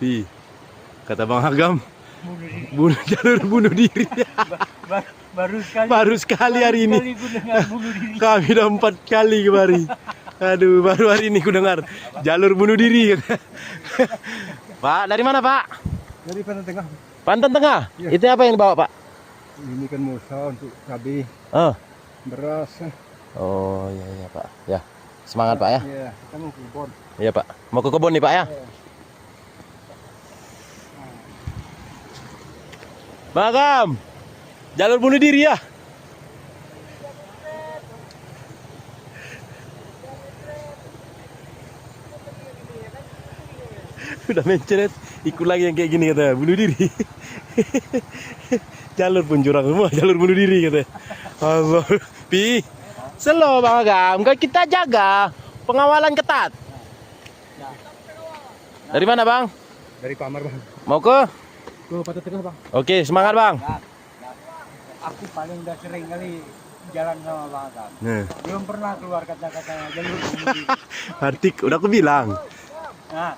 Pi, kata Bang Agam, bunuh diri. Baru sekali. Baru sekali hari ini. Baru sekali ku dengar bunuh diri. Kami udah 4 kali kemari. Aduh, baru hari ini ku dengar jalur bunuh diri. Pak, dari mana Pak? Dari Pantai Tengah. Pantai Tengah. Iya. Itu apa yang dibawa Pak? Ini kan musa untuk cabai, Oh, beras. oh iya Pak. Ya, semangat Pak ya. Iya, kita mau ke kebun. Iya Pak. Mau ke kebun nih Pak ya. Bang Agam, jalur bunuh diri ya. Udah mencret, ikut lagi yang kayak gini kata, bunuh diri. Jalur pun jurang semua, jalur bunuh diri kata. Allah, Pi, slow Bang Agam, kan kita jaga pengawalan ketat. Dari mana Bang? Dari Pamar, Bang. Mau ke? Ke Pantai Tengah, Bang. Oke, semangat Bang. Aku paling udah sering kali jalan sama Bang Agam. Nah, Belum pernah keluar kata-kata jalur bunuh diri. Artik, udah aku bilang. Nah,